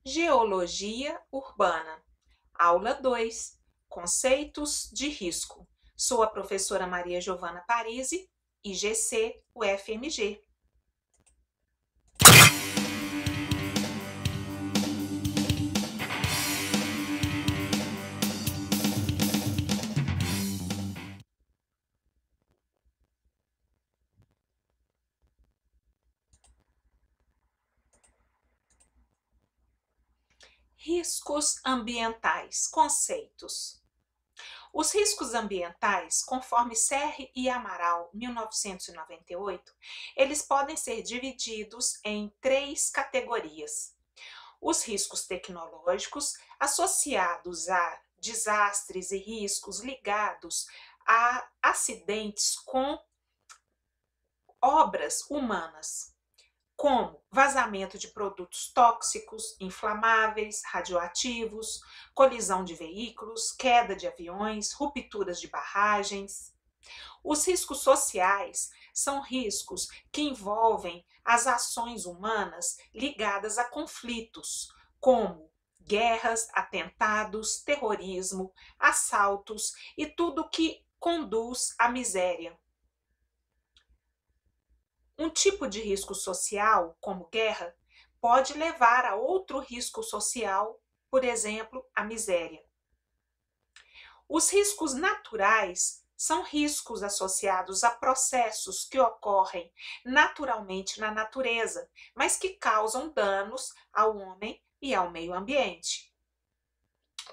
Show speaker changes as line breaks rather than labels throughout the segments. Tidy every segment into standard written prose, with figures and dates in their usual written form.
Geologia urbana. Aula 2. Conceitos de risco. Sou a professora Maria Giovana Parisi, IGC, UFMG. Riscos ambientais. Conceitos. Os riscos ambientais, conforme Serre e Amaral, 1998, eles podem ser divididos em 3 categorias. Os riscos tecnológicos, associados a desastres e riscos ligados a acidentes com obras humanas, como vazamento de produtos tóxicos, inflamáveis, radioativos, colisão de veículos, queda de aviões, rupturas de barragens. Os riscos sociais são riscos que envolvem as ações humanas ligadas a conflitos, como guerras, atentados, terrorismo, assaltos e tudo que conduz à miséria. Um tipo de risco social, como guerra, pode levar a outro risco social, por exemplo, a miséria. Os riscos naturais são riscos associados a processos que ocorrem naturalmente na natureza, mas que causam danos ao homem e ao meio ambiente.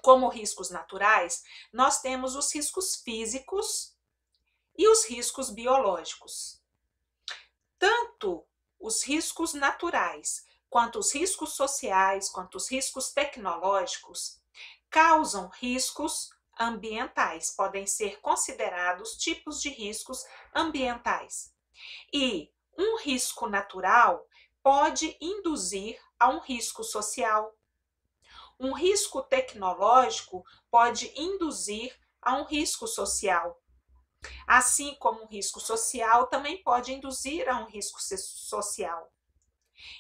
Como riscos naturais, nós temos os riscos físicos e os riscos biológicos. Tanto os riscos naturais, quanto os riscos sociais, quanto os riscos tecnológicos, causam riscos ambientais, podem ser considerados tipos de riscos ambientais. E um risco natural pode induzir a um risco social. Um risco tecnológico pode induzir a um risco social. Assim como um risco social também pode induzir a um risco social.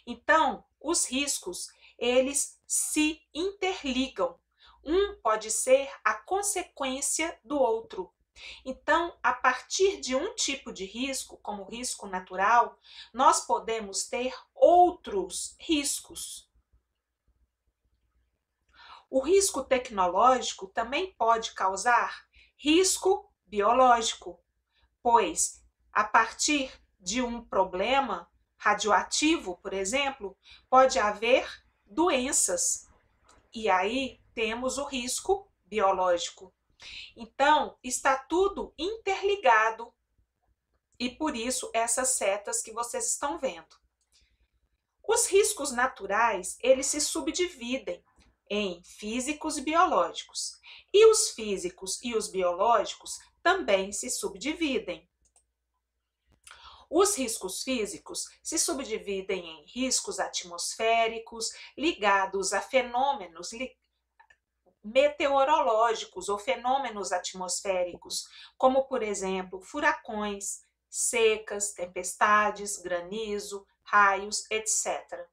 Então, os riscos, eles se interligam. Um pode ser a consequência do outro. Então, a partir de um tipo de risco, como o risco natural, nós podemos ter outros riscos. O risco tecnológico também pode causar risco biológico, pois a partir de um problema radioativo, por exemplo, pode haver doenças. E aí temos o risco biológico. Então, está tudo interligado. E por isso essas setas que vocês estão vendo. Os riscos naturais, eles se subdividem em físicos e biológicos. E os físicos e os biológicos também se subdividem. Os riscos físicos se subdividem em riscos atmosféricos ligados a fenômenos meteorológicos ou fenômenos atmosféricos, como, por exemplo, furacões, secas, tempestades, granizo, raios, etc.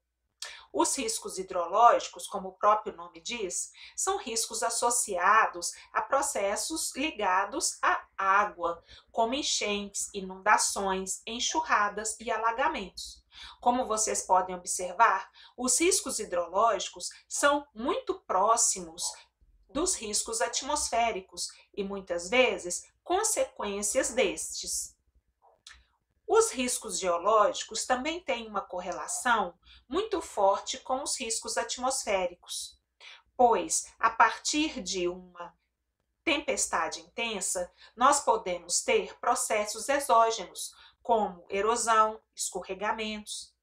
Os riscos hidrológicos, como o próprio nome diz, são riscos associados a processos ligados à água, como enchentes, inundações, enxurradas e alagamentos. Como vocês podem observar, os riscos hidrológicos são muito próximos dos riscos atmosféricos e muitas vezes consequências destes. Os riscos geológicos também têm uma correlação muito forte com os riscos atmosféricos, pois a partir de uma tempestade intensa, nós podemos ter processos exógenos, como erosão, escorregamentos.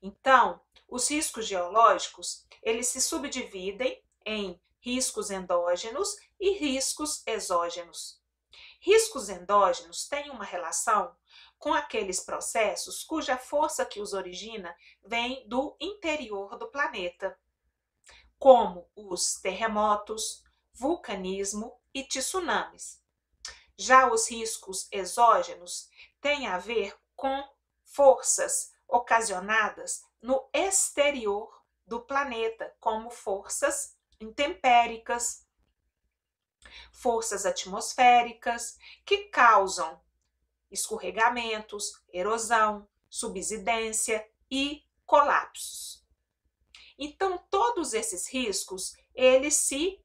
Então, os riscos geológicos, eles se subdividem em riscos endógenos e riscos exógenos. Riscos endógenos têm uma relação com aqueles processos cuja força que os origina vem do interior do planeta, como os terremotos, vulcanismo e tsunamis. Já os riscos exógenos têm a ver com forças ocasionadas no exterior do planeta, como forças intempéricas, forças atmosféricas, que causam escorregamentos, erosão, subsidência e colapsos. Então, todos esses riscos, eles se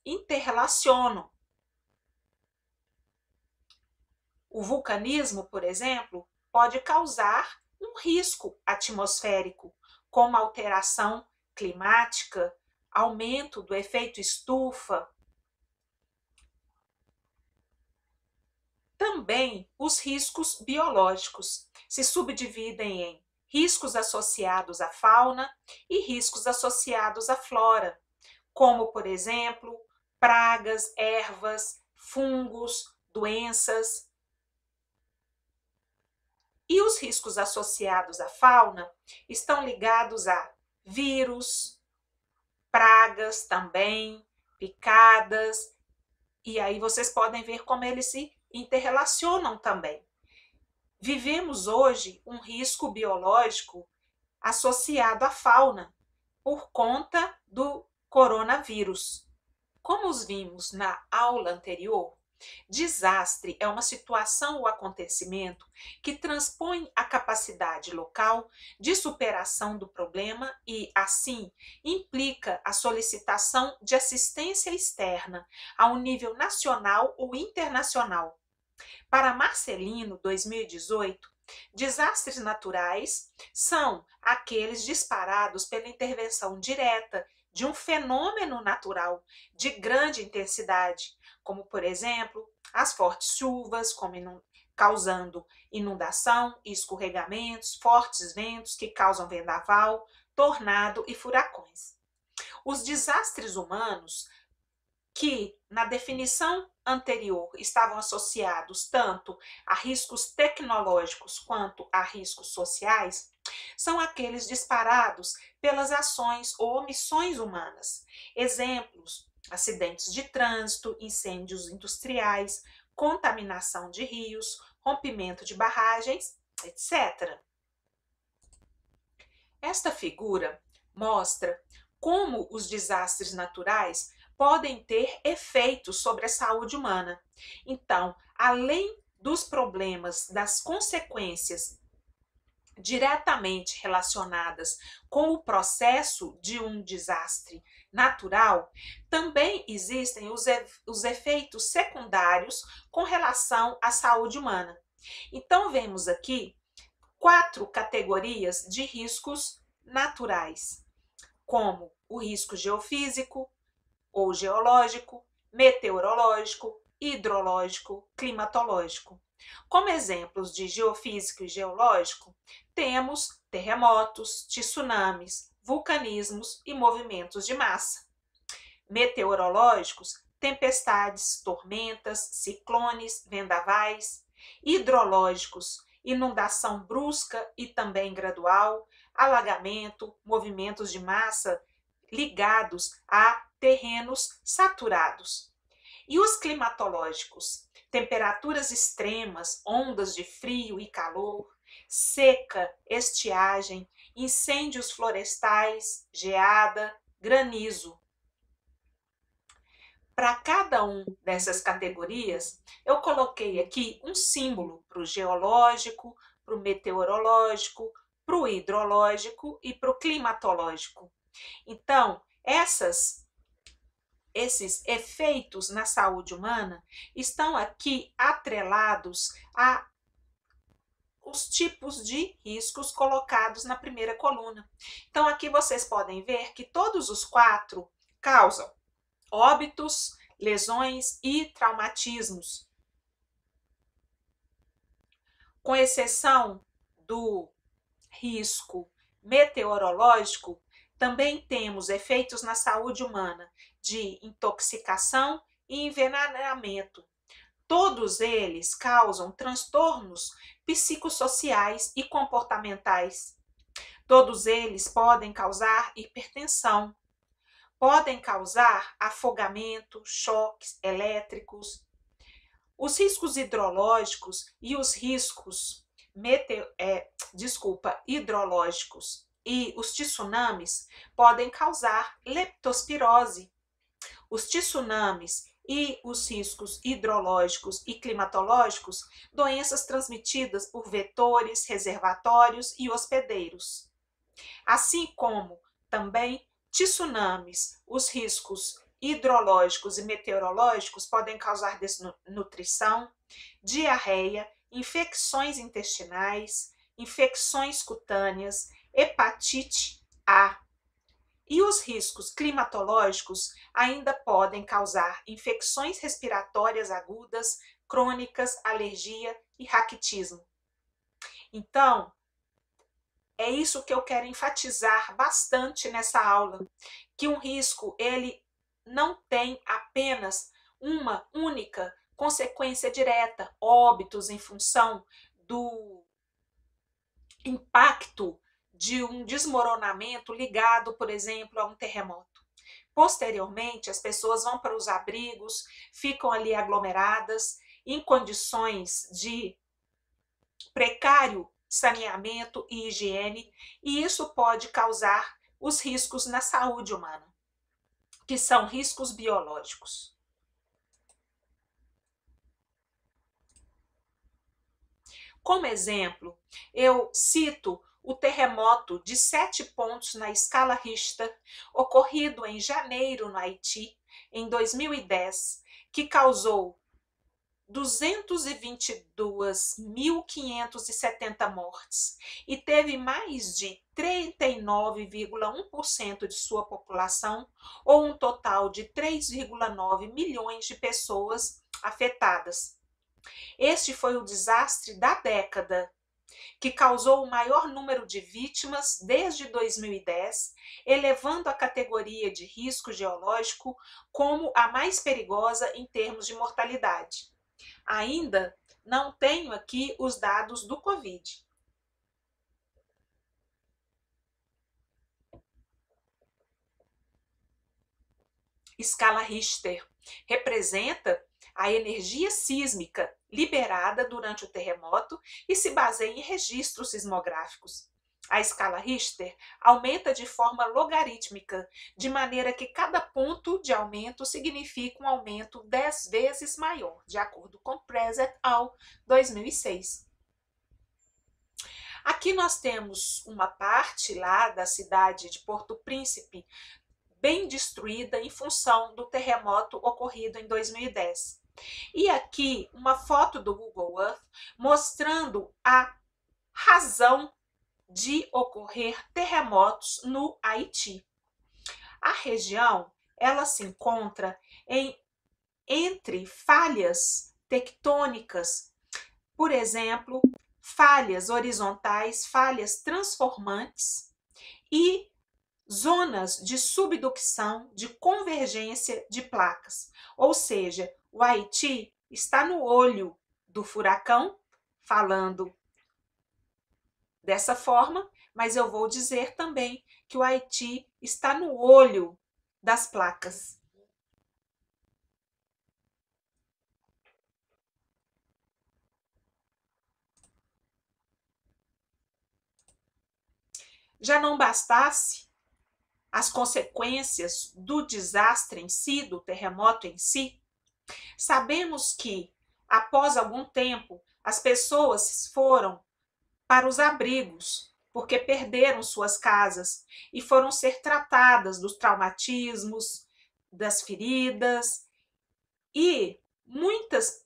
interrelacionam. O vulcanismo, por exemplo, pode causar um risco atmosférico, como alteração climática, aumento do efeito estufa. Também os riscos biológicos se subdividem em riscos associados à fauna e riscos associados à flora, como, por exemplo, pragas, ervas, fungos, doenças. E os riscos associados à fauna estão ligados a vírus, pragas também, picadas, e aí vocês podem ver como eles se interrelacionam também. Vivemos hoje um risco biológico associado à fauna por conta do coronavírus. Como os vimos na aula anterior, desastre é uma situação ou acontecimento que transpõe a capacidade local de superação do problema e, assim, implica a solicitação de assistência externa a um nível nacional ou internacional. Para Marcelino, 2018, desastres naturais são aqueles disparados pela intervenção direta de um fenômeno natural de grande intensidade, como, por exemplo, as fortes chuvas, causando inundação e escorregamentos, fortes ventos que causam vendaval, tornado e furacões. Os desastres humanos, que na definição anterior estavam associados tanto a riscos tecnológicos quanto a riscos sociais, são aqueles disparados pelas ações ou omissões humanas. Exemplos: acidentes de trânsito, incêndios industriais, contaminação de rios, rompimento de barragens, etc. Esta figura mostra como os desastres naturais podem ter efeitos sobre a saúde humana. Então, além dos problemas, das consequências diretamente relacionadas com o processo de um desastre natural, também existem os efeitos secundários com relação à saúde humana. Então, vemos aqui 4 categorias de riscos naturais, como o risco geofísico ou geológico, meteorológico, hidrológico, climatológico. Como exemplos de geofísico e geológico, temos terremotos, tsunamis, vulcanismos e movimentos de massa. Meteorológicos, tempestades, tormentas, ciclones, vendavais. Hidrológicos, inundação brusca e também gradual, alagamento, movimentos de massa ligados a terrenos saturados. E os climatológicos, temperaturas extremas, ondas de frio e calor, seca, estiagem, incêndios florestais, geada, granizo. Para cada um dessas categorias, eu coloquei aqui um símbolo para o geológico, para o meteorológico, para o hidrológico e para o climatológico. Então, esses efeitos na saúde humana estão aqui atrelados a os tipos de riscos colocados na primeira coluna. Então, aqui vocês podem ver que todos os 4 causam óbitos, lesões e traumatismos. Com exceção do risco meteorológico, também temos efeitos na saúde humana de intoxicação e envenenamento. Todos eles causam transtornos psicossociais e comportamentais. Todos eles podem causar hipertensão, podem causar afogamento, choques elétricos. Os riscos hidrológicos e os riscos hidrológicos e os tsunamis podem causar leptospirose. Os tsunamis e os riscos hidrológicos e climatológicos, doenças transmitidas por vetores, reservatórios e hospedeiros. Assim como também tsunamis, os riscos hidrológicos e meteorológicos podem causar desnutrição, diarreia, infecções intestinais, infecções cutâneas, hepatite A. E os riscos climatológicos ainda podem causar infecções respiratórias agudas, crônicas, alergia e raquitismo. Então, é isso que eu quero enfatizar bastante nessa aula, que um risco, ele não tem apenas uma única consequência direta, óbitos em função do impacto de um desmoronamento ligado, por exemplo, a um terremoto. Posteriormente, as pessoas vão para os abrigos, ficam ali aglomeradas, em condições de precário saneamento e higiene, e isso pode causar os riscos na saúde humana, que são riscos biológicos. Como exemplo, eu cito o terremoto de 7 pontos na escala Richter, ocorrido em janeiro no Haiti, em 2010, que causou 222.570 mortes e teve mais de 39,1% de sua população, ou um total de 3,9 milhões de pessoas afetadas. Este foi o desastre da década, que causou o maior número de vítimas desde 2010, elevando a categoria de risco geológico como a mais perigosa em termos de mortalidade. Ainda não tenho aqui os dados do Covid. Escala Richter representa a energia sísmica liberada durante o terremoto e se baseia em registros sismográficos. A escala Richter aumenta de forma logarítmica, de maneira que cada ponto de aumento significa um aumento 10 vezes maior, de acordo com Preset al. 2006. Aqui nós temos uma parte lá da cidade de Porto Príncipe, bem destruída em função do terremoto ocorrido em 2010. E aqui uma foto do Google Earth mostrando a razão de ocorrer terremotos no Haiti. A região, ela se encontra entre falhas tectônicas, por exemplo, falhas horizontais, falhas transformantes e zonas de subducção, de convergência de placas. Ou seja, o Haiti está no olho do furacão, falando dessa forma, mas eu vou dizer também que o Haiti está no olho das placas. Já não bastasse as consequências do desastre em si, do terremoto em si, sabemos que, após algum tempo, as pessoas foram para os abrigos, porque perderam suas casas e foram ser tratadas dos traumatismos, das feridas, e muitos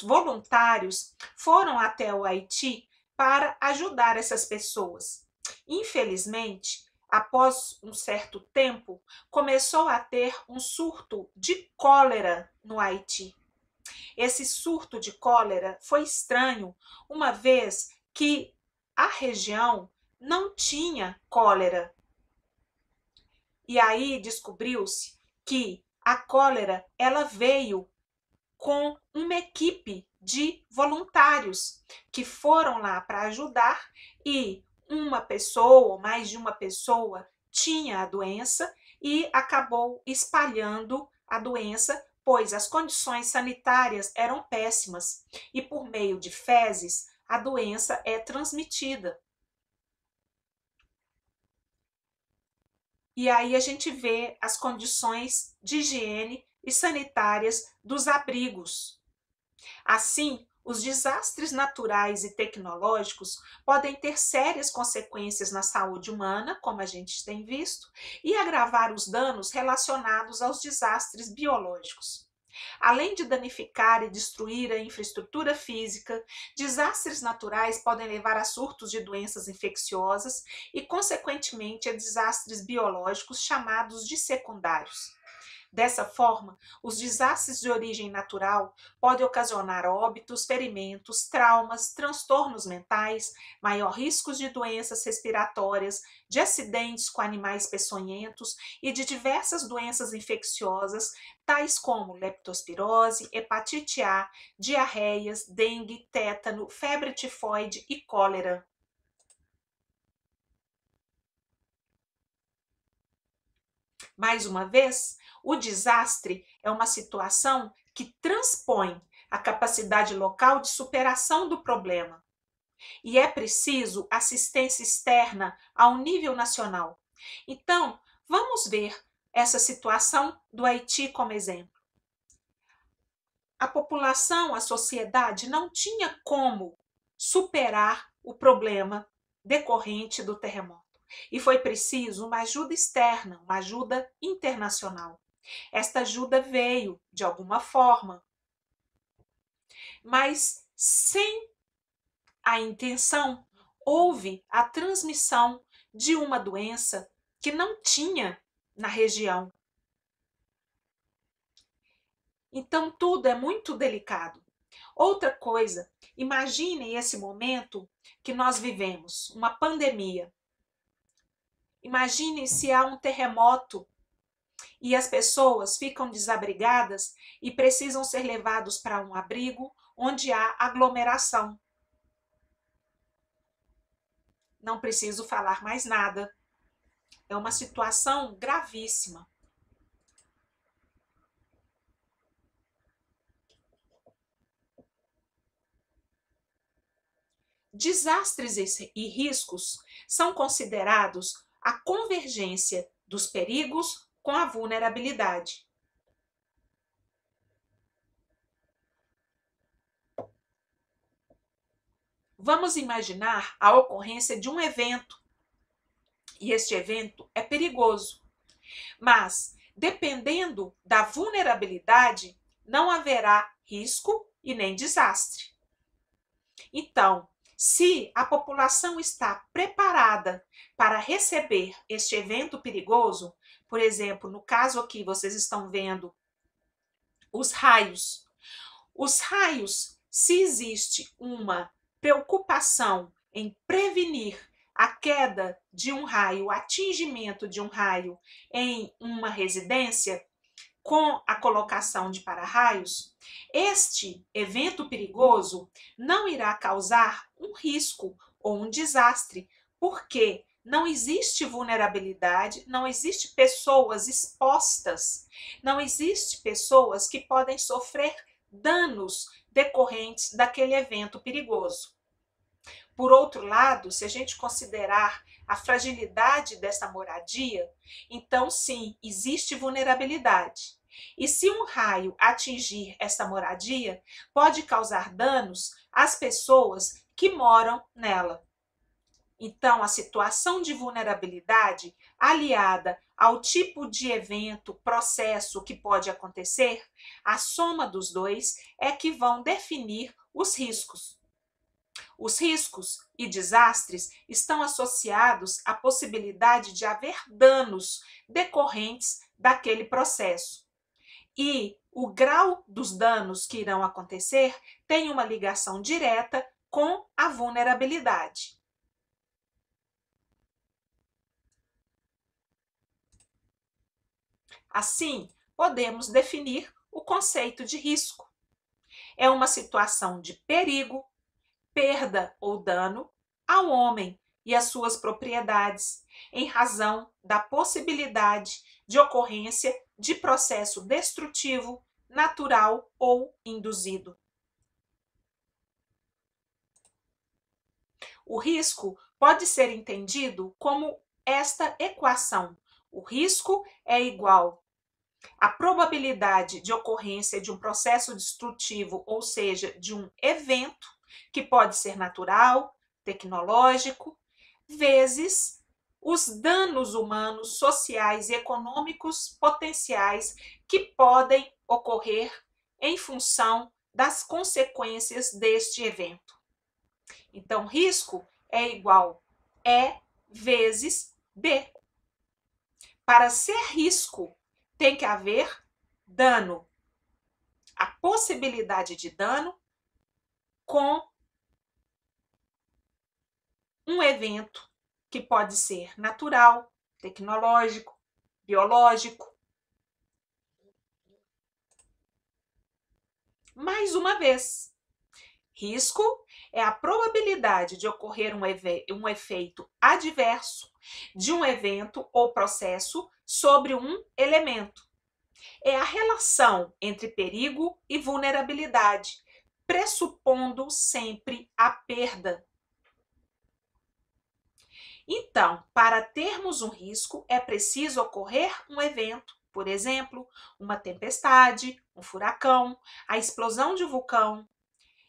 voluntários foram até o Haiti para ajudar essas pessoas. Infelizmente, após um certo tempo, começou a ter um surto de cólera no Haiti. Esse surto de cólera foi estranho, uma vez que a região não tinha cólera. E aí descobriu-se que a cólera ela veio com uma equipe de voluntários que foram lá para ajudar, e uma pessoa ou mais de uma pessoa tinha a doença e acabou espalhando a doença, pois as condições sanitárias eram péssimas e por meio de fezes a doença é transmitida. E aí a gente vê as condições de higiene e sanitárias dos abrigos. Assim, os desastres naturais e tecnológicos podem ter sérias consequências na saúde humana, como a gente tem visto, e agravar os danos relacionados aos desastres biológicos. Além de danificar e destruir a infraestrutura física, desastres naturais podem levar a surtos de doenças infecciosas e, consequentemente, a desastres biológicos chamados de secundários. Dessa forma, os desastres de origem natural podem ocasionar óbitos, ferimentos, traumas, transtornos mentais, maior risco de doenças respiratórias, de acidentes com animais peçonhentos e de diversas doenças infecciosas, tais como leptospirose, hepatite A, diarreias, dengue, tétano, febre tifoide e cólera. Mais uma vez, o desastre é uma situação que transpõe a capacidade local de superação do problema e é preciso assistência externa ao nível nacional. Então, vamos ver essa situação do Haiti como exemplo. A população, a sociedade não tinha como superar o problema decorrente do terremoto. E foi preciso uma ajuda externa, uma ajuda internacional. Esta ajuda veio de alguma forma, mas sem a intenção, houve a transmissão de uma doença que não tinha na região. Então, tudo é muito delicado. Outra coisa, imaginem esse momento que nós vivemos, uma pandemia. Imaginem se há um terremoto e as pessoas ficam desabrigadas e precisam ser levados para um abrigo onde há aglomeração. Não preciso falar mais nada. É uma situação gravíssima. Desastres e riscos são considerados a convergência dos perigos com a vulnerabilidade. Vamos imaginar a ocorrência de um evento, e este evento é perigoso, mas dependendo da vulnerabilidade, não haverá risco e nem desastre. Então, se a população está preparada para receber este evento perigoso, por exemplo, no caso aqui vocês estão vendo os raios. Os raios, se existe uma preocupação em prevenir a queda de um raio, o atingimento de um raio em uma residência, com a colocação de para-raios, este evento perigoso não irá causar um risco ou um desastre, porque não existe vulnerabilidade, não existe pessoas expostas, não existe pessoas que podem sofrer danos decorrentes daquele evento perigoso. Por outro lado, se a gente considerar a fragilidade dessa moradia, então sim, existe vulnerabilidade. E se um raio atingir essa moradia, pode causar danos às pessoas que moram nela. Então, a situação de vulnerabilidade, aliada ao tipo de evento, processo que pode acontecer, a soma dos dois é que vão definir os riscos. Os riscos e desastres estão associados à possibilidade de haver danos decorrentes daquele processo. E o grau dos danos que irão acontecer tem uma ligação direta com a vulnerabilidade. Assim, podemos definir o conceito de risco. É uma situação de perigo, perda ou dano ao homem e às suas propriedades, em razão da possibilidade de ocorrência de processo destrutivo, natural ou induzido. O risco pode ser entendido como esta equação, O risco é igual à probabilidade de ocorrência de um processo destrutivo, ou seja, de um evento, que pode ser natural, tecnológico, vezes os danos humanos, sociais e econômicos potenciais que podem ocorrer em função das consequências deste evento. Então, risco é igual E vezes B. Para ser risco, tem que haver dano. A possibilidade de dano com um evento que pode ser natural, tecnológico, biológico. Mais uma vez, risco é a probabilidade de ocorrer um efeito adverso de um evento ou processo sobre um elemento. É a relação entre perigo e vulnerabilidade, pressupondo sempre a perda. Então, para termos um risco, é preciso ocorrer um evento, por exemplo, uma tempestade, um furacão, a explosão de um vulcão,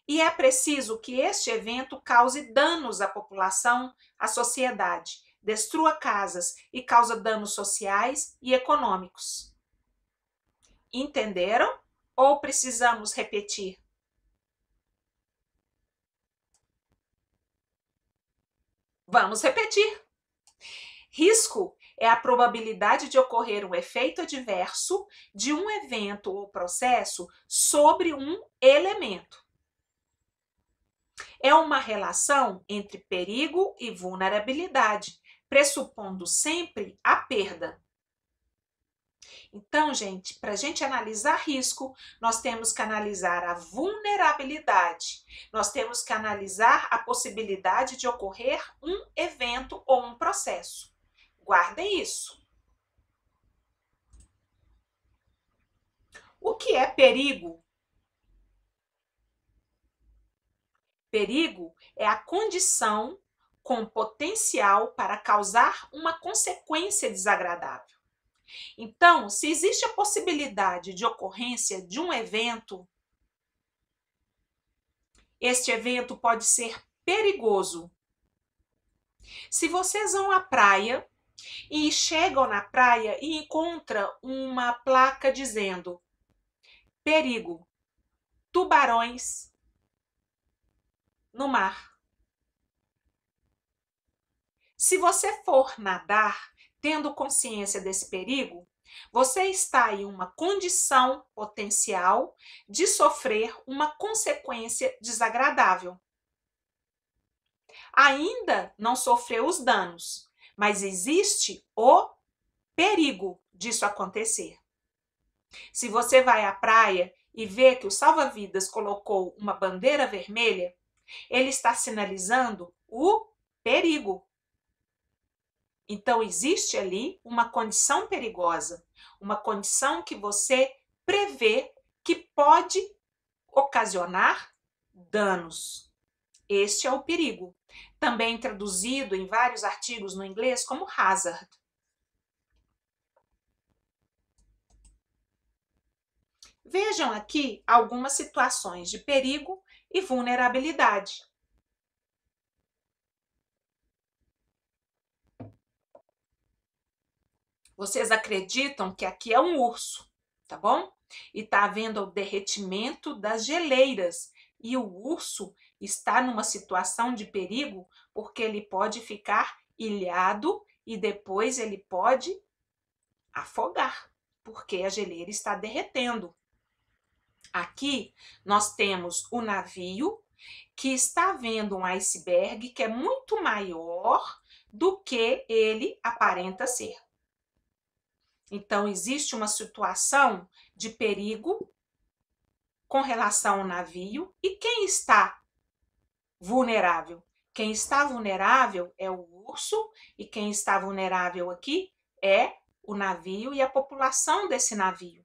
e é preciso que este evento cause danos à população, à sociedade, destrua casas e cause danos sociais e econômicos. Entenderam? Ou precisamos repetir? Vamos repetir. Risco é a probabilidade de ocorrer um efeito adverso de um evento ou processo sobre um elemento. É uma relação entre perigo e vulnerabilidade, pressupondo sempre a perda. Então, gente, para a gente analisar risco, nós temos que analisar a vulnerabilidade, nós temos que analisar a possibilidade de ocorrer um evento ou um processo. Guardem isso. O que é perigo? Perigo é a condição com potencial para causar uma consequência desagradável. Então, se existe a possibilidade de ocorrência de um evento, este evento pode ser perigoso. Se vocês vão à praia e chegam na praia e encontram uma placa dizendo perigo, tubarões no mar. Se você for nadar tendo consciência desse perigo, você está em uma condição potencial de sofrer uma consequência desagradável. Ainda não sofreu os danos, mas existe o perigo disso acontecer. Se você vai à praia e vê que o salva-vidas colocou uma bandeira vermelha, ele está sinalizando o perigo. Então, existe ali uma condição perigosa, uma condição que você prevê que pode ocasionar danos. Este é o perigo, também traduzido em vários artigos no inglês como hazard. Vejam aqui algumas situações de perigo e vulnerabilidade. Vocês acreditam que aqui é um urso, tá bom? E está havendo o derretimento das geleiras. E o urso está numa situação de perigo porque ele pode ficar ilhado e depois ele pode afogar, porque a geleira está derretendo. Aqui nós temos o navio que está vendo um iceberg que é muito maior do que ele aparenta ser. Então, existe uma situação de perigo com relação ao navio. E quem está vulnerável? Quem está vulnerável é o urso, e quem está vulnerável aqui é o navio e a população desse navio.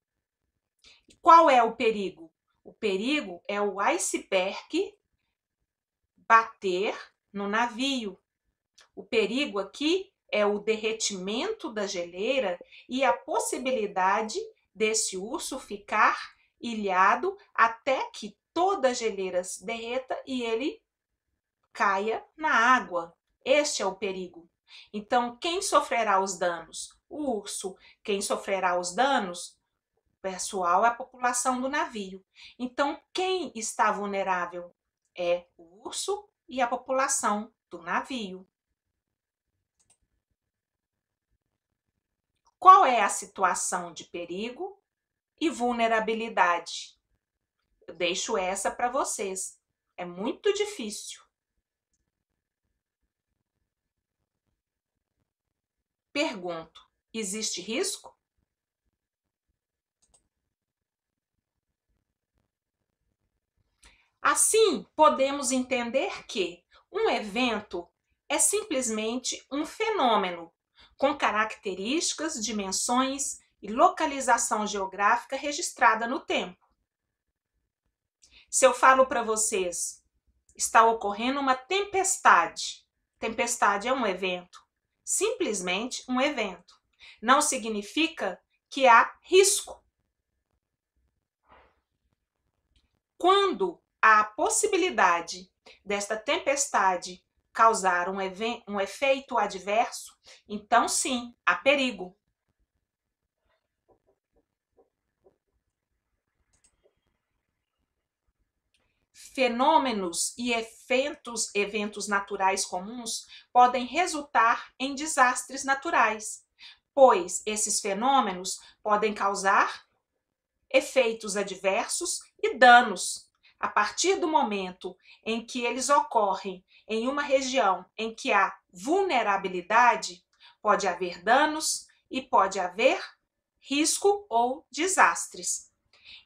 E qual é o perigo? O perigo é o iceberg bater no navio. O perigo aqui é o derretimento da geleira e a possibilidade desse urso ficar ilhado até que toda a geleira se derreta e ele caia na água. Este é o perigo. Então, quem sofrerá os danos? O urso. Quem sofrerá os danos? O pessoal é a população do navio. Então, quem está vulnerável? É o urso e a população do navio. Qual é a situação de perigo e vulnerabilidade? Eu deixo essa para vocês. É muito difícil. Pergunto: existe risco? Assim, podemos entender que um evento é simplesmente um fenômeno com características, dimensões e localização geográfica registrada no tempo. Se eu falo para vocês, está ocorrendo uma tempestade. Tempestade é um evento, simplesmente um evento. Não significa que há risco. Quando há a possibilidade desta tempestade causar um efeito adverso, então sim, há perigo. Fenômenos e eventos naturais comuns podem resultar em desastres naturais, pois esses fenômenos podem causar efeitos adversos e danos. A partir do momento em que eles ocorrem em uma região em que há vulnerabilidade, pode haver danos e pode haver risco ou desastres.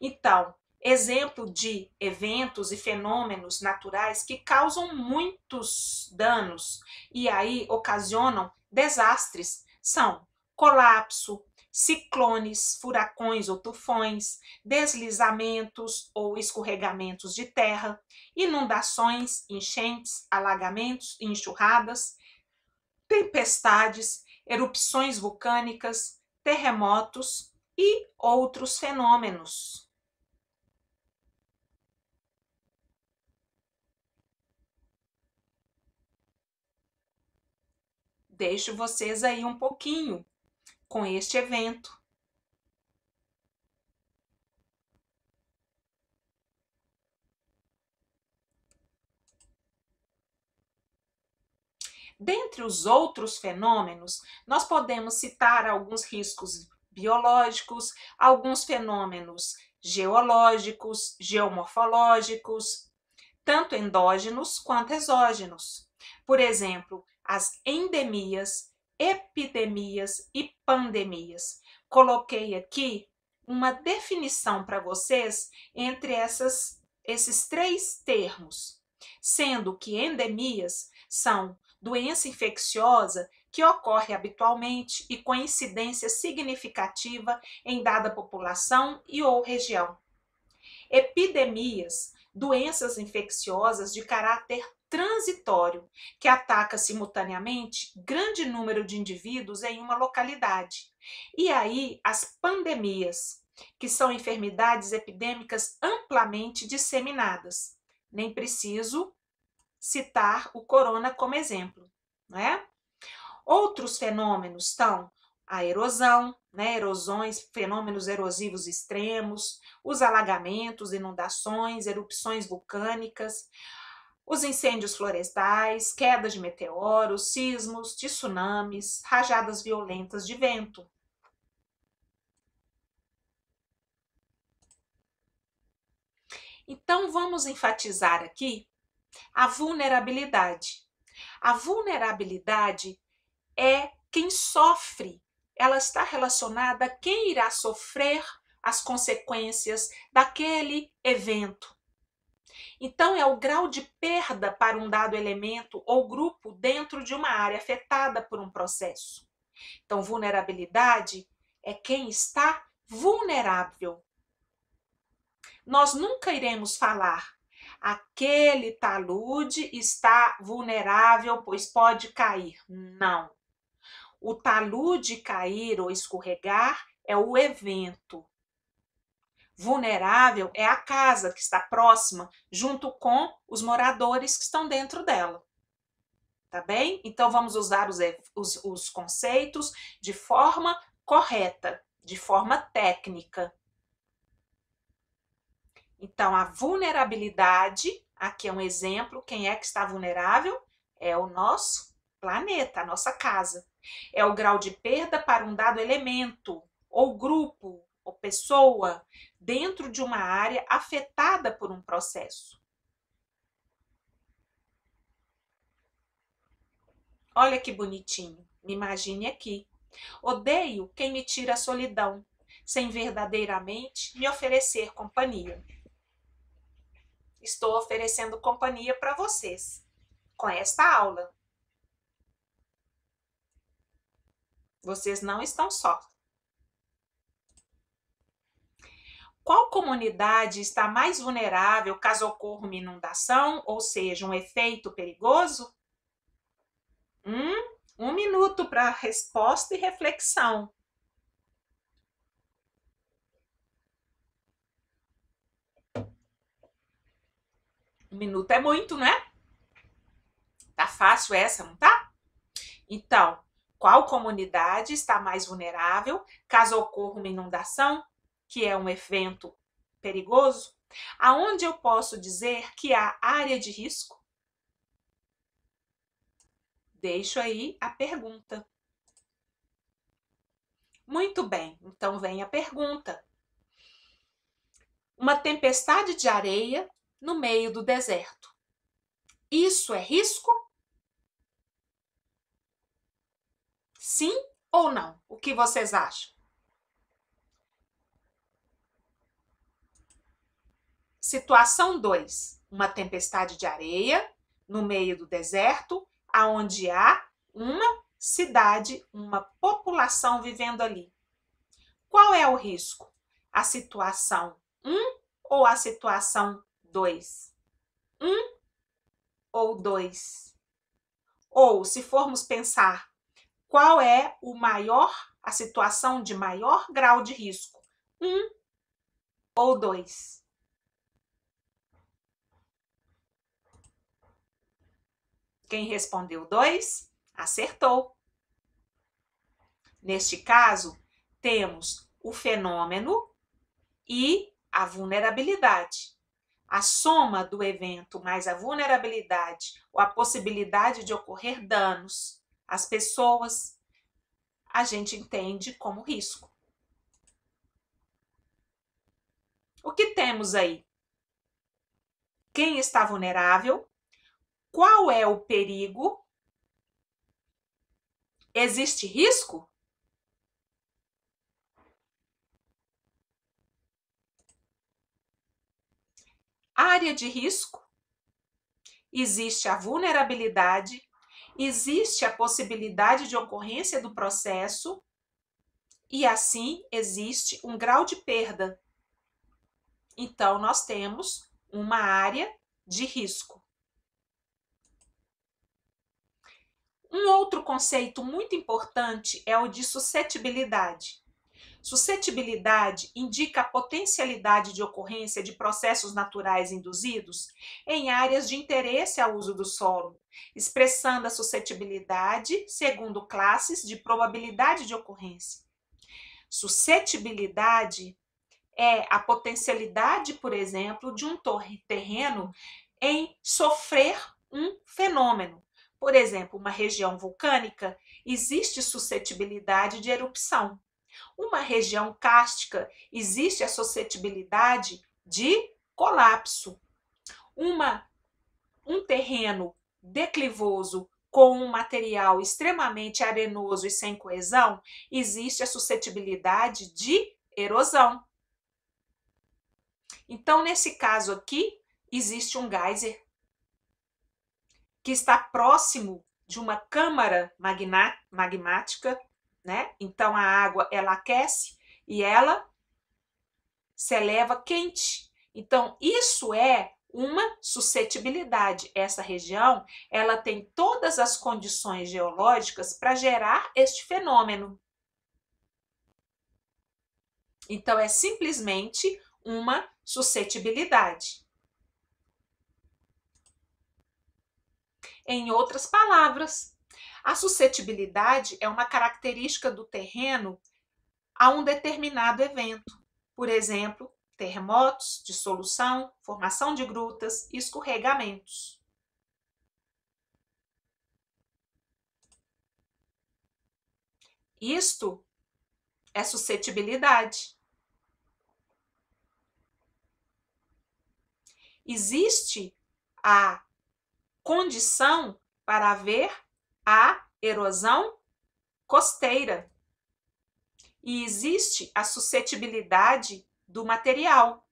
Então, exemplo de eventos e fenômenos naturais que causam muitos danos e aí ocasionam desastres são colapso, ciclones, furacões ou tufões, deslizamentos ou escorregamentos de terra, inundações, enchentes, alagamentos e enxurradas, tempestades, erupções vulcânicas, terremotos e outros fenômenos. Deixo vocês aí um pouquinho com este evento. Dentre os outros fenômenos, nós podemos citar alguns riscos biológicos, alguns fenômenos geológicos, geomorfológicos, tanto endógenos quanto exógenos. Por exemplo, as endemias, epidemias e pandemias. Coloquei aqui uma definição para vocês entre esses três termos, sendo que endemias são doença infecciosa que ocorre habitualmente e com incidência significativa em dada população e ou região. Epidemias, doenças infecciosas de caráter transitório, que ataca simultaneamente grande número de indivíduos em uma localidade. E aí as pandemias, que são enfermidades epidêmicas amplamente disseminadas. Nem preciso citar o corona como exemplo, não é? Outros fenômenos estão a erosão, né, erosões, fenômenos erosivos extremos, os alagamentos, inundações, erupções vulcânicas, os incêndios florestais, quedas de meteoros, sismos, tsunamis, rajadas violentas de vento. Então, vamos enfatizar aqui a vulnerabilidade. A vulnerabilidade é quem sofre, ela está relacionada a quem irá sofrer as consequências daquele evento. Então, é o grau de perda para um dado elemento ou grupo dentro de uma área afetada por um processo. Então, vulnerabilidade é quem está vulnerável. Nós nunca iremos falar aquele talude está vulnerável, pois pode cair. Não. O talude cair ou escorregar é o evento. Vulnerável é a casa que está próxima, junto com os moradores que estão dentro dela. Tá bem? Então, vamos usar os conceitos de forma correta, de forma técnica. Então, a vulnerabilidade, aqui é um exemplo, quem é que está vulnerável? É o nosso planeta, a nossa casa. É o grau de perda para um dado elemento, ou grupo, ou pessoa, dentro de uma área afetada por um processo. Olha que bonitinho, me imagine aqui. Odeio quem me tira a solidão, sem verdadeiramente me oferecer companhia. Estou oferecendo companhia para vocês, com esta aula. Vocês não estão só. Qual comunidade está mais vulnerável caso ocorra uma inundação, ou seja, um efeito perigoso? 1 minuto para resposta e reflexão. Um minuto é muito, né? Tá fácil essa, não tá? Então, qual comunidade está mais vulnerável caso ocorra uma inundação, que é um evento perigoso? Aonde eu posso dizer que há área de risco? Deixo aí a pergunta. Muito bem, então vem a pergunta. Uma tempestade de areia no meio do deserto. Isso é risco? Sim ou não? O que vocês acham? Situação 2. Uma tempestade de areia no meio do deserto, aonde há uma cidade, uma população vivendo ali. Qual é o risco? A situação 1 ou a situação 2? 1 ou 2? Ou, se formos pensar, qual é a situação de maior grau de risco? 1 ou 2? Quem respondeu 2, acertou. Neste caso, temos o fenômeno e a vulnerabilidade. A soma do evento mais a vulnerabilidade ou a possibilidade de ocorrer danos às pessoas, a gente entende como risco. O que temos aí? Quem está vulnerável? Qual é o perigo? Existe risco? Área de risco? Existe a vulnerabilidade, existe a possibilidade de ocorrência do processo e, assim, existe um grau de perda. Então, nós temos uma área de risco. Um outro conceito muito importante é o de suscetibilidade. Suscetibilidade indica a potencialidade de ocorrência de processos naturais induzidos em áreas de interesse ao uso do solo, expressando a suscetibilidade segundo classes de probabilidade de ocorrência. Suscetibilidade é a potencialidade, por exemplo, de um terreno em sofrer um fenômeno. Por exemplo, uma região vulcânica, existe suscetibilidade de erupção. Uma região cárstica, existe a suscetibilidade de colapso. Um terreno declivoso com um material extremamente arenoso e sem coesão, existe a suscetibilidade de erosão. Então, nesse caso aqui, existe um geyser que está próximo de uma câmara magmática, né? Então, a água, ela aquece e ela se eleva quente. Então, isso é uma suscetibilidade. Essa região, ela tem todas as condições geológicas para gerar este fenômeno. Então, é simplesmente uma suscetibilidade. Em outras palavras, a suscetibilidade é uma característica do terreno a um determinado evento. Por exemplo, terremotos, dissolução, formação de grutas e escorregamentos. Isto é suscetibilidade. Existe a condição para haver a erosão costeira. E existe a suscetibilidade do material.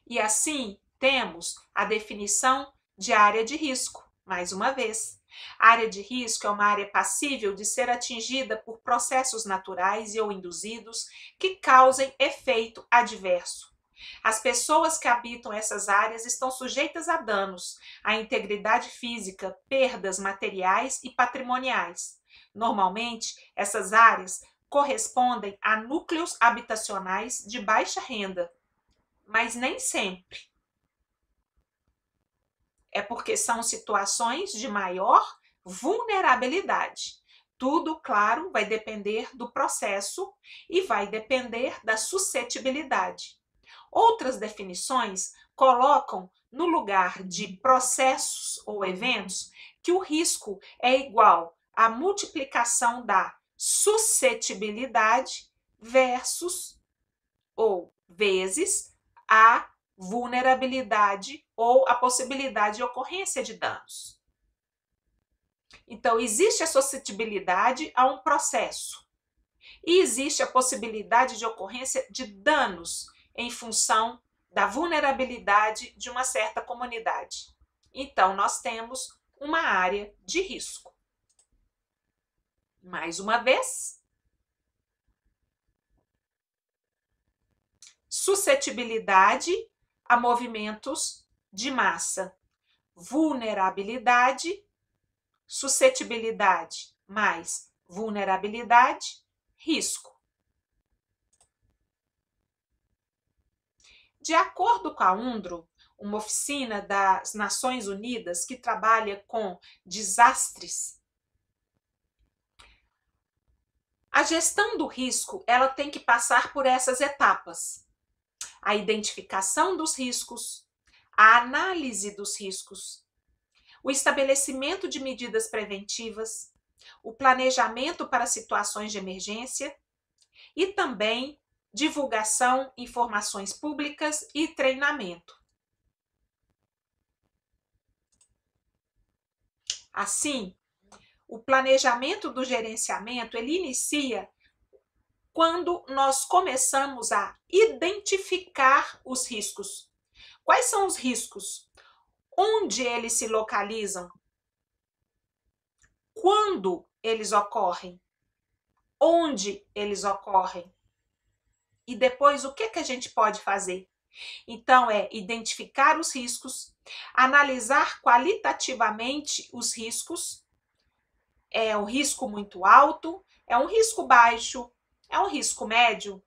E assim, temos a definição de área de risco. Mais uma vez, a área de risco é uma área passível de ser atingida por processos naturais e ou induzidos que causem efeito adverso. As pessoas que habitam essas áreas estão sujeitas a danos à integridade física, perdas materiais e patrimoniais. Normalmente, essas áreas correspondem a núcleos habitacionais de baixa renda, mas nem sempre. É porque são situações de maior vulnerabilidade. Tudo, claro, vai depender do processo e vai depender da suscetibilidade. Outras definições colocam no lugar de processos ou eventos que o risco é igual à multiplicação da suscetibilidade versus ou vezes a vulnerabilidade ou a possibilidade de ocorrência de danos. Então, existe a suscetibilidade a um processo e existe a possibilidade de ocorrência de danos em função da vulnerabilidade de uma certa comunidade. Então, nós temos uma área de risco. Mais uma vez, suscetibilidade a movimentos de massa, vulnerabilidade, suscetibilidade mais vulnerabilidade, risco. De acordo com a UNDRO, uma oficina das Nações Unidas que trabalha com desastres, a gestão do risco ela tem que passar por essas etapas: a identificação dos riscos, a análise dos riscos, o estabelecimento de medidas preventivas, o planejamento para situações de emergência e também divulgação, informações públicas e treinamento. Assim, o planejamento do gerenciamento, ele inicia quando nós começamos a identificar os riscos. Quais são os riscos? Onde eles se localizam? Quando eles ocorrem? Onde eles ocorrem? E depois, o que a gente pode fazer? Então, é identificar os riscos, analisar qualitativamente os riscos. É um risco muito alto? É um risco baixo? É um risco médio?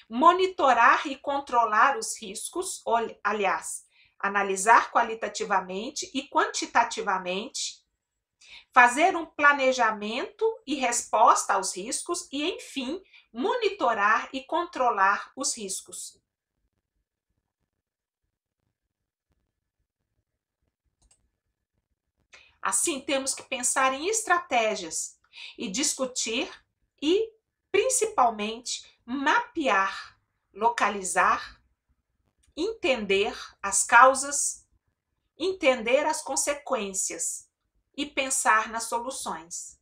Monitorar e controlar os riscos, aliás, analisar qualitativamente e quantitativamente, fazer um planejamento e resposta aos riscos e, enfim, monitorar e controlar os riscos. Assim, temos que pensar em estratégias e discutir e, principalmente, mapear, localizar, entender as causas, entender as consequências e pensar nas soluções.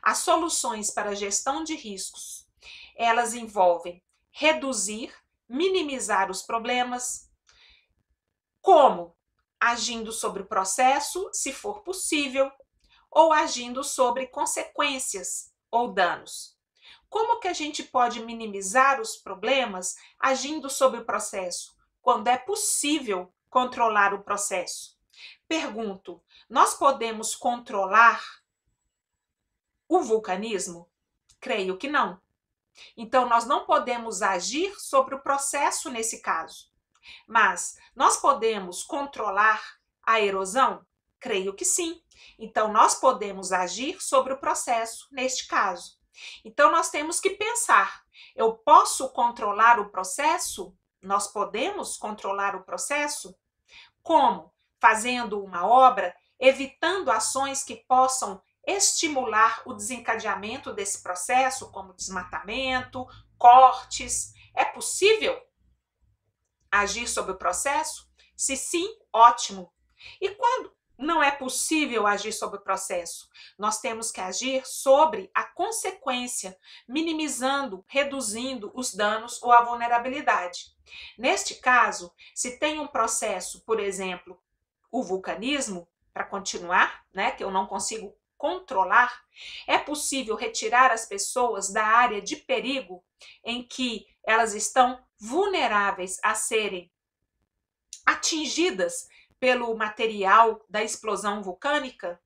As soluções para a gestão de riscos, elas envolvem reduzir, minimizar os problemas. Como? Agindo sobre o processo, se for possível, ou agindo sobre consequências ou danos. Como que a gente pode minimizar os problemas agindo sobre o processo, quando é possível controlar o processo? Pergunto, nós podemos controlar o vulcanismo? Creio que não. Então, nós não podemos agir sobre o processo nesse caso. Mas nós podemos controlar a erosão? Creio que sim. Então, nós podemos agir sobre o processo neste caso. Então, nós temos que pensar: eu posso controlar o processo? Nós podemos controlar o processo? Como? Fazendo uma obra, evitando ações que possam estimular o desencadeamento desse processo, como desmatamento, cortes. É possível agir sobre o processo? Se sim, ótimo. E quando não é possível agir sobre o processo, nós temos que agir sobre a consequência, minimizando, reduzindo os danos ou a vulnerabilidade. Neste caso, se tem um processo, por exemplo, o vulcanismo, para continuar, né, que eu não consigo controlar, é possível retirar as pessoas da área de perigo em que elas estão vulneráveis a serem atingidas pelo material da explosão vulcânica?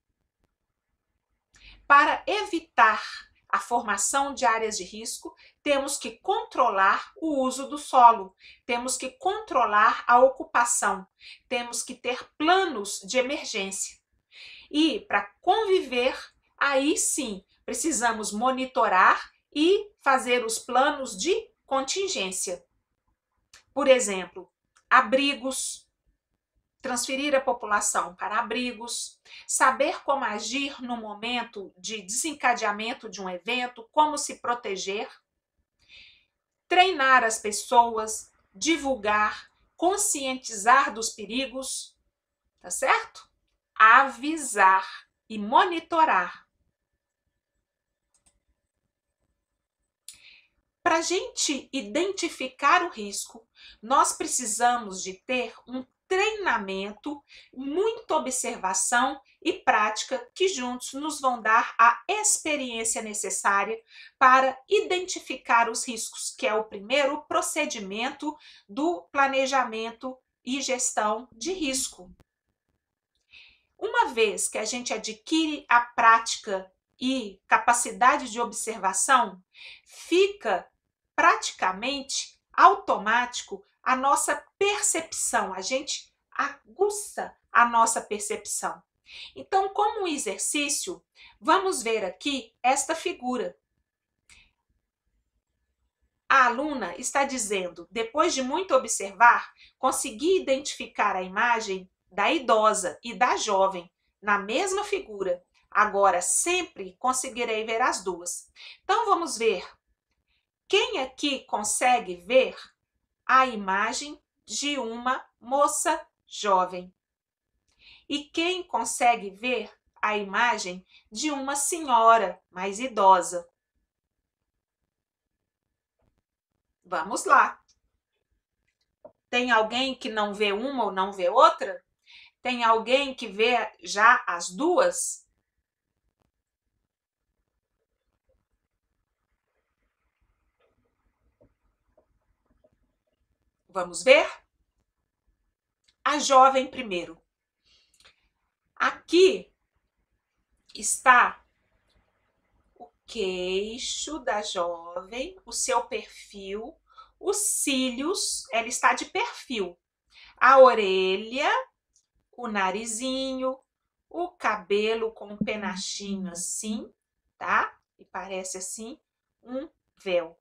Para evitar a formação de áreas de risco, temos que controlar o uso do solo, temos que controlar a ocupação, temos que ter planos de emergência. E para conviver, aí sim, precisamos monitorar e fazer os planos de contingência. Por exemplo, abrigos, transferir a população para abrigos, saber como agir no momento de desencadeamento de um evento, como se proteger, treinar as pessoas, divulgar, conscientizar dos perigos, tá certo? Avisar e monitorar. Para a gente identificar o risco, nós precisamos de ter um treinamento, muita observação e prática que juntos nos vão dar a experiência necessária para identificar os riscos, que é o primeiro procedimento do planejamento e gestão de risco. Uma vez que a gente adquire a prática e capacidade de observação, fica praticamente automático a nossa percepção, a gente aguça a nossa percepção. Então, como um exercício, vamos ver aqui esta figura. A aluna está dizendo, depois de muito observar, consegui identificar a imagem da idosa e da jovem na mesma figura. Agora, sempre conseguirei ver as duas. Então, vamos ver. Quem aqui consegue ver a imagem de uma moça jovem? E quem consegue ver a imagem de uma senhora mais idosa? Vamos lá. Tem alguém que não vê uma ou não vê outra? Tem alguém que vê já as duas? Vamos ver? A jovem primeiro. Aqui está o queixo da jovem, o seu perfil, os cílios, ela está de perfil. A orelha, o narizinho, o cabelo com um penachinho assim, tá? E parece assim um véu.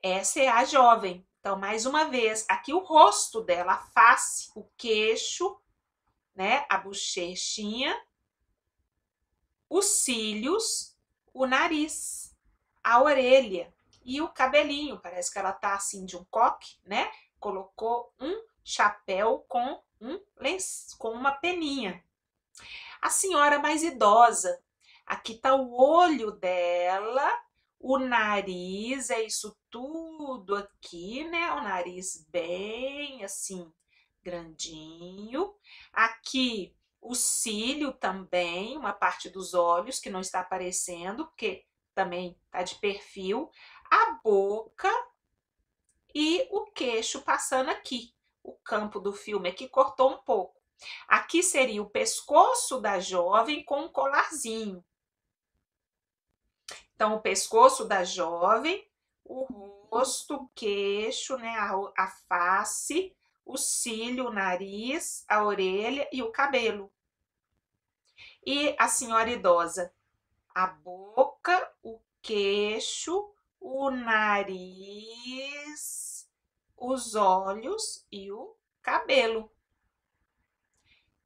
Essa é a jovem. Então, mais uma vez, aqui o rosto dela, a face, o queixo, né? A bochechinha, os cílios, o nariz, a orelha e o cabelinho. Parece que ela tá assim de um coque, né? Colocou um chapéu com com uma peninha. A senhora mais idosa, aqui tá o olho dela, o nariz, é isso tudo aqui, né? O nariz bem assim, grandinho. Aqui o cílio também, uma parte dos olhos que não está aparecendo, porque também tá de perfil, a boca e o queixo passando aqui. O campo do filme aqui cortou um pouco. Aqui seria o pescoço da jovem com um colarzinho. Então, o pescoço da jovem, o rosto, o queixo, né, a face, o cílio, o nariz, a orelha e o cabelo. E a senhora idosa, a boca, o queixo, o nariz, os olhos e o cabelo.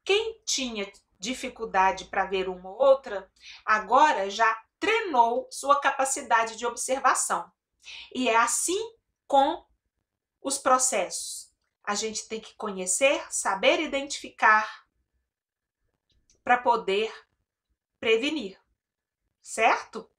Quem tinha dificuldade para ver uma ou outra, agora já treinou sua capacidade de observação. E é assim com os processos. A gente tem que conhecer, saber identificar para poder prevenir, certo?